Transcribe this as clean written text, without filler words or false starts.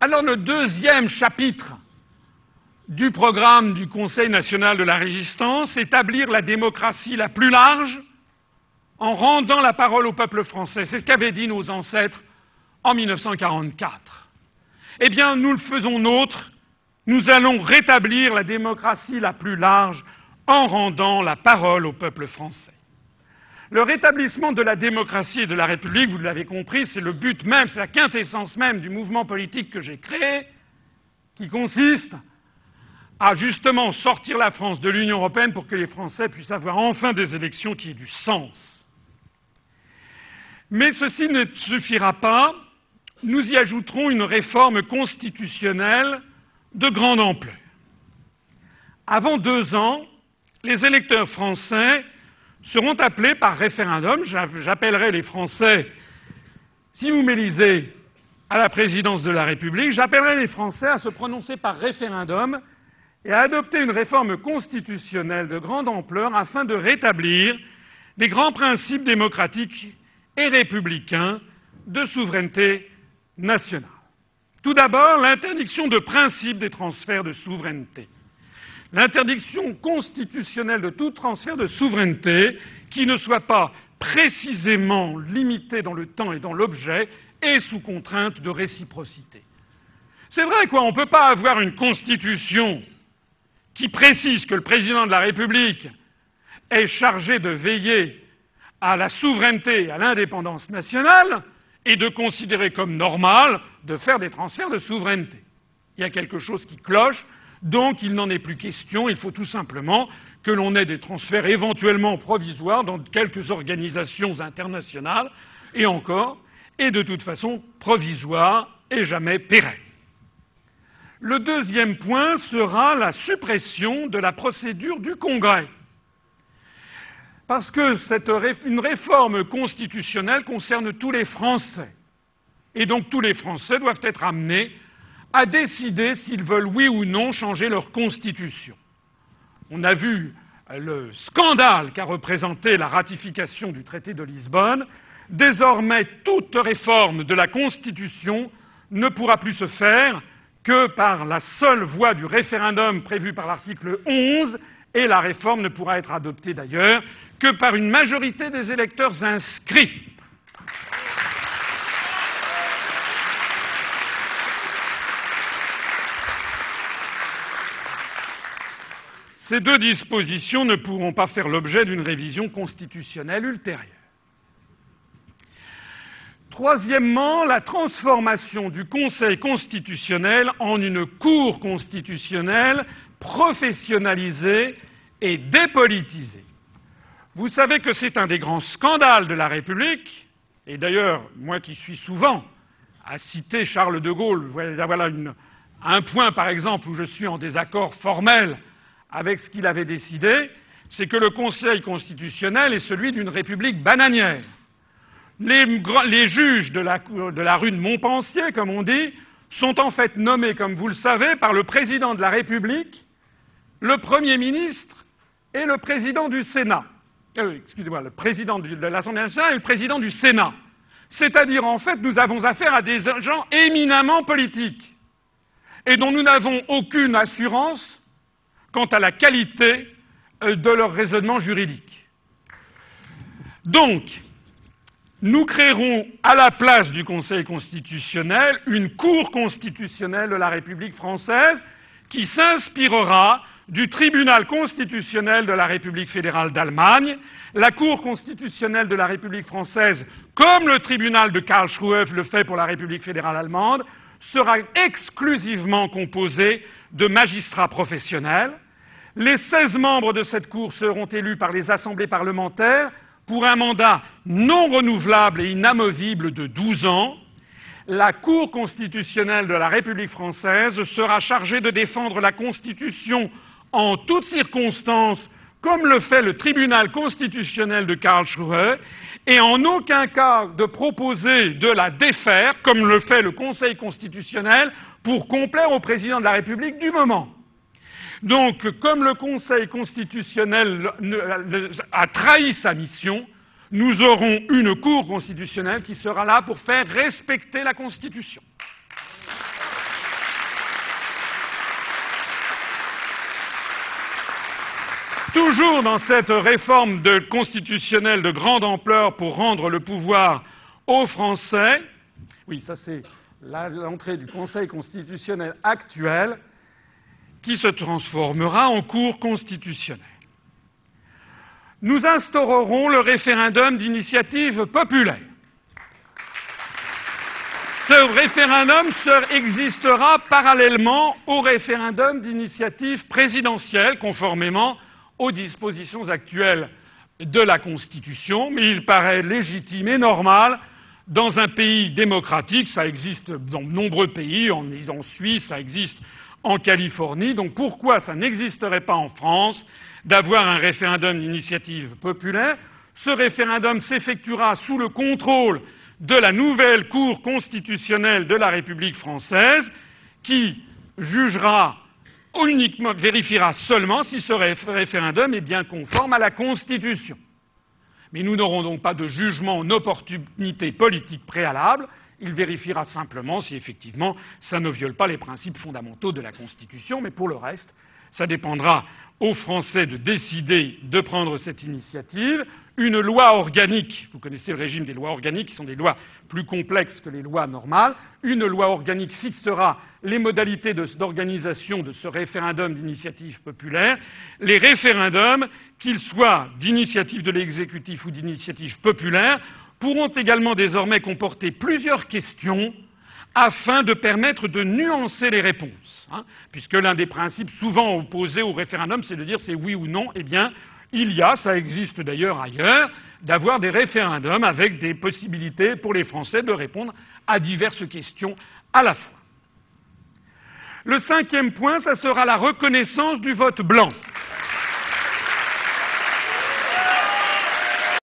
Alors le deuxième chapitre du programme du Conseil national de la Résistance, établir la démocratie la plus large en rendant la parole au peuple français. C'est ce qu'avaient dit nos ancêtres en 1944. Eh bien, nous le faisons nôtre. Nous allons rétablir la démocratie la plus large en rendant la parole au peuple français. Le rétablissement de la démocratie et de la République, vous l'avez compris, c'est le but même, c'est la quintessence même du mouvement politique que j'ai créé, qui consiste à justement sortir la France de l'Union européenne pour que les Français puissent avoir enfin des élections qui aient du sens. Mais ceci ne suffira pas. Nous y ajouterons une réforme constitutionnelle de grande ampleur. Avant 2 ans, les électeurs français seront appelés par référendum. J'appellerai les Français, si vous m'élisez à la présidence de la République, j'appellerai les Français à se prononcer par référendum et à adopter une réforme constitutionnelle de grande ampleur afin de rétablir des grands principes démocratiques et républicains de souveraineté nationale. Tout d'abord, l'interdiction de principe des transferts de souveraineté. L'interdiction constitutionnelle de tout transfert de souveraineté qui ne soit pas précisément limité dans le temps et dans l'objet et sous contrainte de réciprocité. C'est vrai, quoi, on ne peut pas avoir une constitution qui précise que le président de la République est chargé de veiller à la souveraineté et à l'indépendance nationale et de considérer comme normal de faire des transferts de souveraineté. Il y a quelque chose qui cloche, donc il n'en est plus question. Il faut tout simplement que l'on ait des transferts éventuellement provisoires dans quelques organisations internationales, et encore, et de toute façon provisoires et jamais pérennes. Le deuxième point sera la suppression de la procédure du Congrès. Parce que une réforme constitutionnelle concerne tous les Français. Et donc tous les Français doivent être amenés à décider s'ils veulent, oui ou non, changer leur constitution. On a vu le scandale qu'a représenté la ratification du traité de Lisbonne. Désormais, toute réforme de la Constitution ne pourra plus se faire que par la seule voie du référendum prévu par l'article 11, et la réforme ne pourra être adoptée d'ailleurs que par une majorité des électeurs inscrits. Ces 2 dispositions ne pourront pas faire l'objet d'une révision constitutionnelle ultérieure. Troisièmement, la transformation du Conseil constitutionnel en une Cour constitutionnelle professionnalisée et dépolitisée. Vous savez que c'est un des grands scandales de la République, et d'ailleurs, moi qui suis souvent à citer Charles de Gaulle, voilà un point par exemple où je suis en désaccord formel avec ce qu'il avait décidé, c'est que le Conseil constitutionnel est celui d'une république bananière. Les juges de la rue de Montpensier, comme on dit, sont en fait nommés, comme vous le savez, par le président de la République, le Premier ministre et le président du Sénat. Excusez-moi, le président de l'Assemblée nationale et le président du Sénat. C'est-à-dire, en fait, nous avons affaire à des gens éminemment politiques et dont nous n'avons aucune assurance quant à la qualité de leur raisonnement juridique. Donc, nous créerons à la place du Conseil constitutionnel une Cour constitutionnelle de la République française qui s'inspirera du tribunal constitutionnel de la République fédérale d'Allemagne. La Cour constitutionnelle de la République française, comme le tribunal de Karlsruhe le fait pour la République fédérale allemande, sera exclusivement composée de magistrats professionnels. Les 16 membres de cette Cour seront élus par les assemblées parlementaires pour un mandat non renouvelable et inamovible de 12 ans. La Cour constitutionnelle de la République française sera chargée de défendre la Constitution en toutes circonstances, comme le fait le tribunal constitutionnel de Karlsruhe, et en aucun cas de proposer de la défaire, comme le fait le Conseil constitutionnel, pour complaire au président de la République du moment. Donc, comme le Conseil constitutionnel a trahi sa mission, nous aurons une Cour constitutionnelle qui sera là pour faire respecter la Constitution. Toujours dans cette réforme constitutionnelle de grande ampleur pour rendre le pouvoir aux Français, oui, ça c'est l'entrée du Conseil constitutionnel actuel qui se transformera en Cour constitutionnelle. Nous instaurerons le référendum d'initiative populaire. Ce référendum existera parallèlement au référendum d'initiative présidentielle, conformément aux dispositions actuelles de la Constitution, mais il paraît légitime et normal dans un pays démocratique. Ça existe dans de nombreux pays, en Suisse, ça existe en Californie. Donc pourquoi ça n'existerait pas en France d'avoir un référendum d'initiative populaire? Ce référendum s'effectuera sous le contrôle de la nouvelle Cour constitutionnelle de la République française, qui vérifiera seulement si ce référendum est bien conforme à la Constitution. Mais nous n'aurons donc pas de jugement en opportunité politique préalable. Il vérifiera simplement si effectivement ça ne viole pas les principes fondamentaux de la Constitution. Mais pour le reste, ça dépendra aux Français de décider de prendre cette initiative. Une loi organique, vous connaissez le régime des lois organiques, qui sont des lois plus complexes que les lois normales. Une loi organique fixera les modalités d'organisation de ce référendum d'initiative populaire. Les référendums, qu'ils soient d'initiative de l'exécutif ou d'initiative populaire, pourront également désormais comporter plusieurs questions afin de permettre de nuancer les réponses. Puisque l'un des principes souvent opposés au référendum, c'est de dire c'est oui ou non. Eh bien, ça existe d'ailleurs ailleurs, d'avoir des référendums avec des possibilités pour les Français de répondre à diverses questions à la fois. Le cinquième point, ça sera la reconnaissance du vote blanc.